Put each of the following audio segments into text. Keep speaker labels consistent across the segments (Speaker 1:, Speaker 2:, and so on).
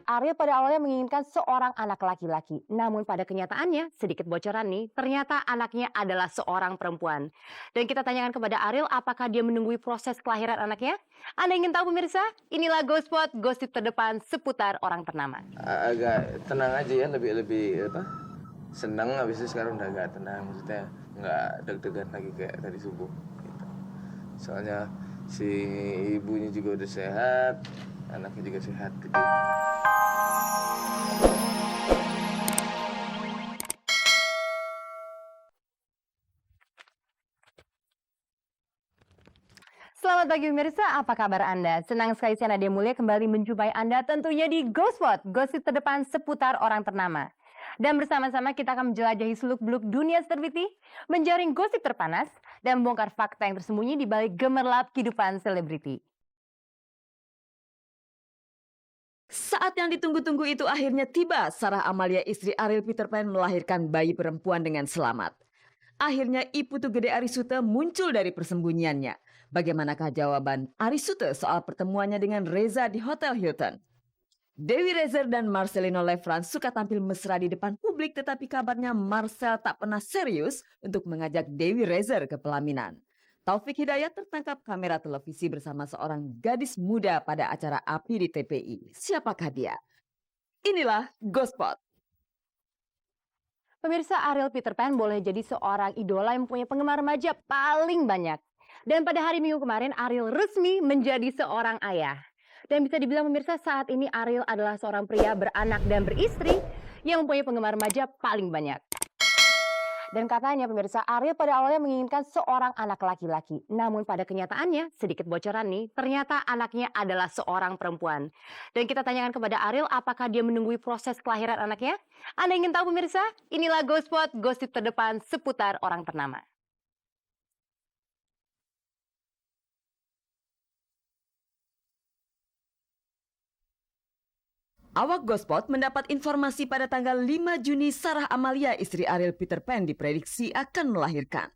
Speaker 1: Ariel pada awalnya menginginkan seorang anak laki-laki. Namun pada kenyataannya, sedikit bocoran nih, ternyata anaknya adalah seorang perempuan. Dan kita tanyakan kepada Ariel apakah dia menunggui proses kelahiran anaknya? Anda ingin tahu pemirsa? Inilah Ghost gosip terdepan seputar orang ternama.
Speaker 2: Agak tenang aja ya, lebih lebih apa, senang. Habis itu sekarang udah agak tenang, maksudnya nggak deg-degan lagi kayak tadi subuh gitu. Soalnya si ibunya juga udah sehat, anaknya juga sehat, gede.
Speaker 1: Selamat pagi pemirsa, apa kabar Anda? Senang sekali saya Nadia Mulia kembali menjumpai Anda tentunya di gosip terdepan seputar orang ternama. Dan bersama-sama kita akan menjelajahi seluk-beluk dunia selebriti, menjaring gosip terpanas, dan membongkar fakta yang tersembunyi di balik gemerlap kehidupan selebriti.
Speaker 3: Saat yang ditunggu-tunggu itu akhirnya tiba. Sarah Amalia, istri Ariel Peter Pan, melahirkan bayi perempuan dengan selamat. Akhirnya Iputu Gede Arisute muncul dari persembunyiannya. Bagaimanakah jawaban Arisute soal pertemuannya dengan Reza di Hotel Hilton? Dewi Rezer dan Marcelino Lefrance suka tampil mesra di depan publik, tetapi kabarnya Marcel tak pernah serius untuk mengajak Dewi Rezer ke pelaminan. Taufik Hidayat tertangkap kamera televisi bersama seorang gadis muda pada acara api di TPI. Siapakah dia? Inilah Ghospot.
Speaker 1: Pemirsa, Ariel Peter Pan boleh jadi seorang idola yang mempunyai penggemar remaja paling banyak. Dan pada hari Minggu kemarin, Ariel resmi menjadi seorang ayah. Dan bisa dibilang pemirsa, saat ini Ariel adalah seorang pria beranak dan beristri yang mempunyai penggemar remaja paling banyak. Dan katanya pemirsa, Ariel pada awalnya menginginkan seorang anak laki-laki. Namun pada kenyataannya, sedikit bocoran nih, ternyata anaknya adalah seorang perempuan. Dan kita tanyakan kepada Ariel apakah dia menunggui proses kelahiran anaknya? Anda ingin tahu pemirsa? Inilah gosip terdepan seputar orang ternama.
Speaker 3: Awak Ghospot mendapat informasi pada tanggal 5 Juni Sarah Amalia, istri Ariel Peter Pan, diprediksi akan melahirkan.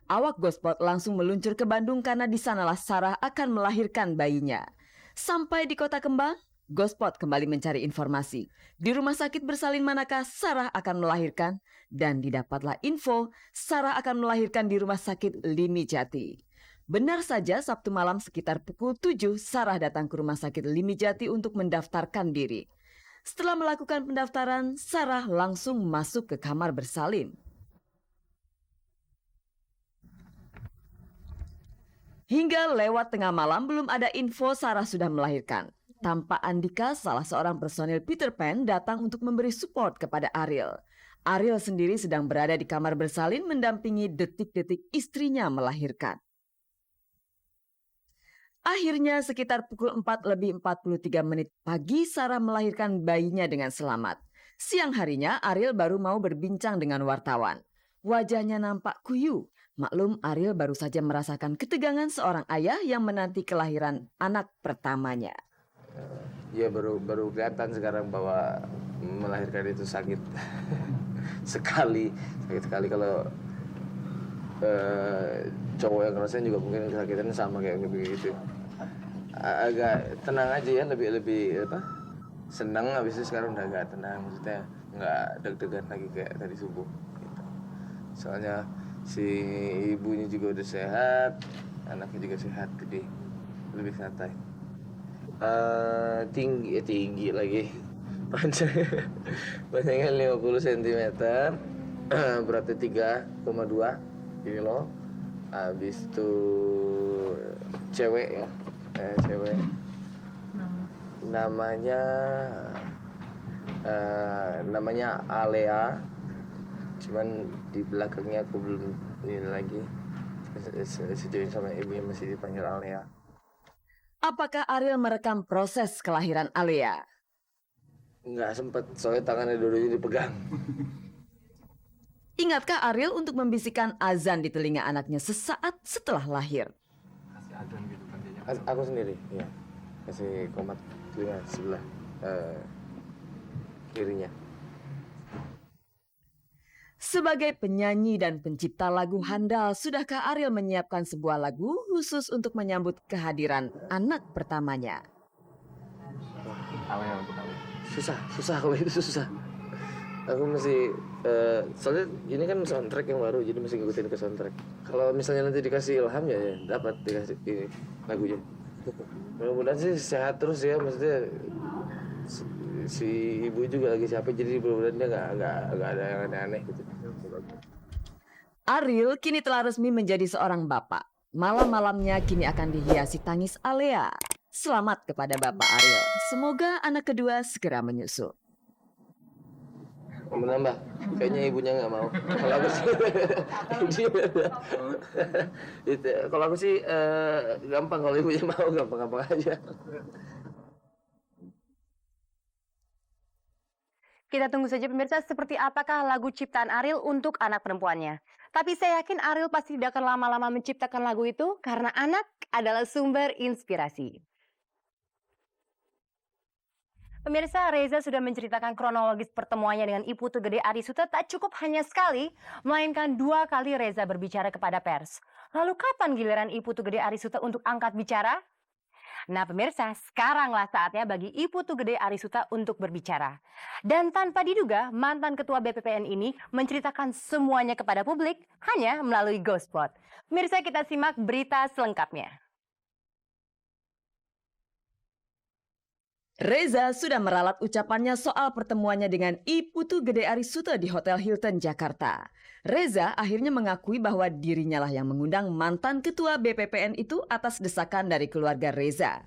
Speaker 3: Awak Ghospot langsung meluncur ke Bandung karena di sanalah Sarah akan melahirkan bayinya. Sampai di Kota Kembang, Ghospot kembali mencari informasi. Di rumah sakit bersalin manakah Sarah akan melahirkan? Dan didapatlah info Sarah akan melahirkan di Rumah Sakit Limi Jati. Benar saja, Sabtu malam sekitar pukul 7 Sarah datang ke Rumah Sakit Limi Jati untuk mendaftarkan diri. Setelah melakukan pendaftaran, Sarah langsung masuk ke kamar bersalin. Hingga lewat tengah malam belum ada info Sarah sudah melahirkan. Tanpa Andika, salah seorang personil Peter Pan, datang untuk memberi support kepada Ariel. Ariel sendiri sedang berada di kamar bersalin mendampingi detik-detik istrinya melahirkan. Akhirnya sekitar pukul 4:43 pagi Sarah melahirkan bayinya dengan selamat. Siang harinya Ariel baru mau berbincang dengan wartawan. Wajahnya nampak kuyu. Maklum, Ariel baru saja merasakan ketegangan seorang ayah yang menanti kelahiran anak pertamanya.
Speaker 2: Ya baru kelihatan sekarang bahwa melahirkan itu sakit sekali kalau cowok yang ngerasain juga mungkin kesakitannya sama kayak begitu. Agak tenang aja ya, lebih lebih apa, senang. Habis itu sekarang udah agak tenang, maksudnya nggak deg-degan lagi kayak tadi subuh gitu. Soalnya si ibunya juga udah sehat, anaknya juga sehat, gede, lebih santai. Tinggi lagi, panjangnya 50 cm, beratnya 3,2 kilo. Habis itu cewek ya, cewek. Namanya Alea, cuman di belakangnya aku belum ini lagi. Sejauh sama ibunya masih dipanggil Alea.
Speaker 3: Apakah Ariel merekam proses kelahiran Alea?
Speaker 2: Nggak sempet, soalnya tangannya dua-duanya dipegang.
Speaker 3: Ingatkah Ariel untuk membisikkan azan di telinga anaknya sesaat setelah lahir?
Speaker 2: Aku sendiri, ya, kasih komat telinga sebelah kirinya.
Speaker 3: Sebagai penyanyi dan pencipta lagu handal, sudahkah Ariel menyiapkan sebuah lagu khusus untuk menyambut kehadiran anak pertamanya?
Speaker 2: susah kalau itu susah. Aku masih soalnya ini kan soundtrack yang baru, jadi masih ngikutin ke soundtrack. Kalau misalnya nanti dikasih ilham ya dapat dikasih ini lagunya. Mudah-mudahan sih sehat terus ya, maksudnya si ibu juga lagi capek, jadi mudah-mudahan dia nggak ada yang aneh-aneh gitu.
Speaker 3: Ariel kini telah resmi menjadi seorang bapak. Malam-malamnya kini akan dihiasi tangis Alea. Selamat kepada Bapak Ariel. Semoga anak kedua segera menyusul.
Speaker 2: Menambah, kayaknya ibunya nggak mau. Kalau aku sih, kalau aku sih gampang. Kalau ibunya mau, gampang-gampang aja.
Speaker 1: Kita tunggu saja pemirsa seperti apakah lagu ciptaan Ariel untuk anak perempuannya. Tapi saya yakin Ariel pasti tidak akan lama-lama menciptakan lagu itu karena anak adalah sumber inspirasi. Pemirsa, Reza sudah menceritakan kronologis pertemuannya dengan Iputu Gede Arissuta. Tak cukup hanya sekali, melainkan 2 kali Reza berbicara kepada pers. Lalu kapan giliran Iputu Gede Arissuta untuk angkat bicara? Nah pemirsa, sekaranglah saatnya bagi Iputu Gede Arissuta untuk berbicara. Dan tanpa diduga, mantan ketua BPPN ini menceritakan semuanya kepada publik hanya melalui Ghostspot. Pemirsa, kita simak berita selengkapnya.
Speaker 3: Reza sudah meralat ucapannya soal pertemuannya dengan Iputu Gede Arissuta di Hotel Hilton, Jakarta. Reza akhirnya mengakui bahwa dirinya lah yang mengundang mantan ketua BPPN itu atas desakan dari keluarga Reza.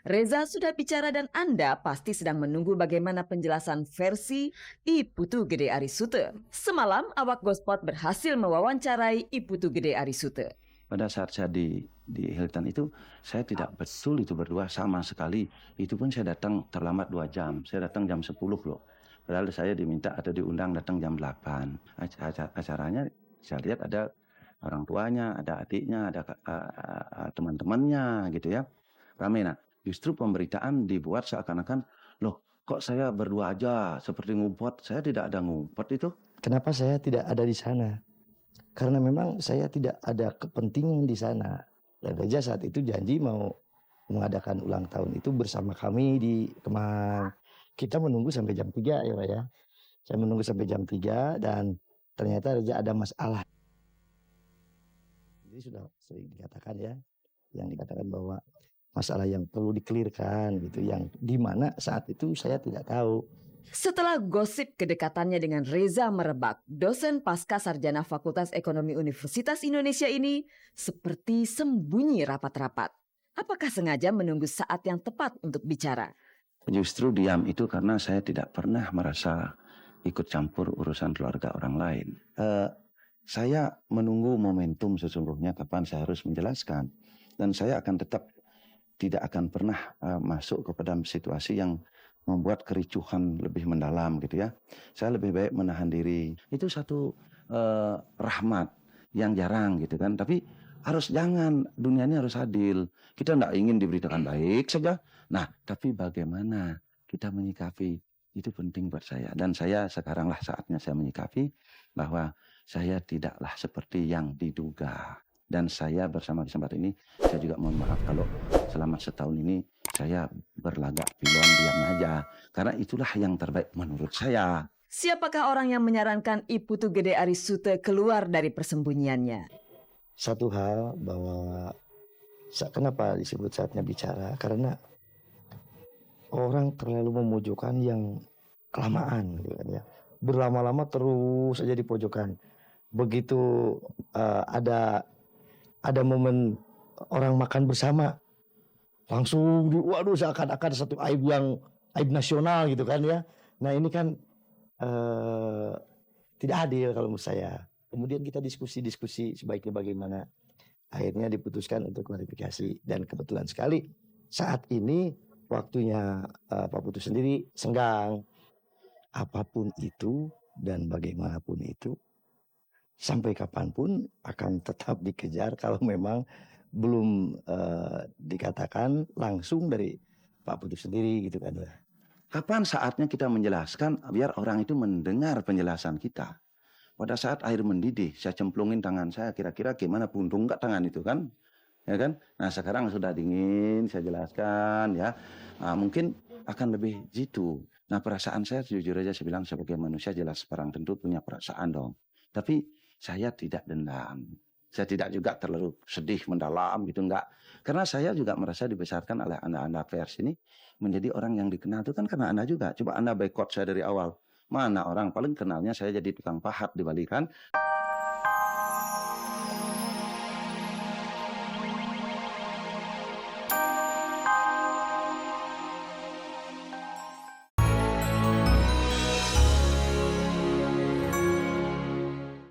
Speaker 3: Reza sudah bicara dan Anda pasti sedang menunggu bagaimana penjelasan versi Iputu Gede Arissuta. Semalam awak Ghostspot berhasil mewawancarai Iputu Gede Arissuta.
Speaker 4: Pada saat saya di Hilton itu, saya tidak betul itu berdua sama sekali. Itu pun saya datang terlambat 2 jam. Saya datang jam 10 loh. Padahal saya diminta atau diundang datang jam 8. Acaranya saya lihat ada orang tuanya, ada adiknya, ada teman-temannya gitu ya. Ramai. Nah, justru pemberitaan dibuat seakan-akan, loh kok saya berdua aja seperti ngumpet. Saya tidak ada ngumpet itu.
Speaker 5: Kenapa saya tidak ada di sana? Karena memang saya tidak ada kepentingan di sana. Dan Reza saat itu janji mau mengadakan ulang tahun itu bersama kami di Kemang. Kita menunggu sampai jam 3 ya Pak ya. Saya menunggu sampai jam 3 dan ternyata Reza ada masalah. Jadi sudah sering dikatakan ya. Yang dikatakan bahwa masalah yang perlu dikelirkan gitu. Yang dimana saat itu saya tidak tahu.
Speaker 3: Setelah gosip kedekatannya dengan Reza merebak, dosen pasca sarjana Fakultas Ekonomi Universitas Indonesia ini seperti sembunyi rapat-rapat. Apakah sengaja menunggu saat yang tepat untuk bicara?
Speaker 4: Justru diam itu karena saya tidak pernah merasa ikut campur urusan keluarga orang lain. Saya menunggu momentum sesungguhnya kapan saya harus menjelaskan. Dan saya akan tetap tidak akan pernah masuk kepada situasi yang membuat kericuhan lebih mendalam gitu ya. Saya lebih baik menahan diri. Itu satu rahmat yang jarang gitu kan. Tapi jangan, dunia ini harus adil. Kita tidak ingin diberitakan baik saja. Nah, tapi bagaimana kita menyikapi itu penting buat saya. Dan saya sekaranglah saatnya saya menyikapi bahwa saya tidaklah seperti yang diduga. Dan saya bersama kesempatan ini, saya juga mohon maaf kalau selama setahun ini saya berlagak pilon diam aja. Karena itulah yang terbaik menurut saya.
Speaker 3: Siapakah orang yang menyarankan Iputu Gede Arissuta keluar dari persembunyiannya?
Speaker 5: Satu hal bahwa kenapa disebut saatnya bicara? Karena orang terlalu memojokkan yang kelamaan gitu kan ya. Berlama-lama terus saja di pojokan. Begitu ada momen orang makan bersama, langsung waduh seakan-akan satu aib nasional gitu kan ya. Nah ini kan tidak adil kalau menurut saya. Kemudian kita diskusi sebaiknya bagaimana. Akhirnya diputuskan untuk klarifikasi. Dan kebetulan sekali saat ini waktunya Pak Putu sendiri senggang. Apapun itu dan bagaimanapun itu, sampai kapanpun akan tetap dikejar kalau memang belum dikatakan langsung dari Pak Putu sendiri gitu kan.
Speaker 4: Kapan saatnya kita menjelaskan biar orang itu mendengar penjelasan kita. Pada saat air mendidih, saya cemplungin tangan saya, kira-kira gimana puntung nggak tangan itu kan? Ya kan? Nah sekarang sudah dingin, saya jelaskan ya. Nah, mungkin akan lebih jitu. Nah perasaan saya jujur aja saya bilang sebagai manusia jelas orang tentu punya perasaan dong. Tapi saya tidak dendam. Saya tidak juga terlalu sedih mendalam gitu, enggak. Karena saya juga merasa dibesarkan oleh Anda pers ini menjadi orang yang dikenal itu kan karena Anda juga. Coba Anda boykot saya dari awal. Mana orang paling kenalnya saya jadi tukang pahat di Bali kan.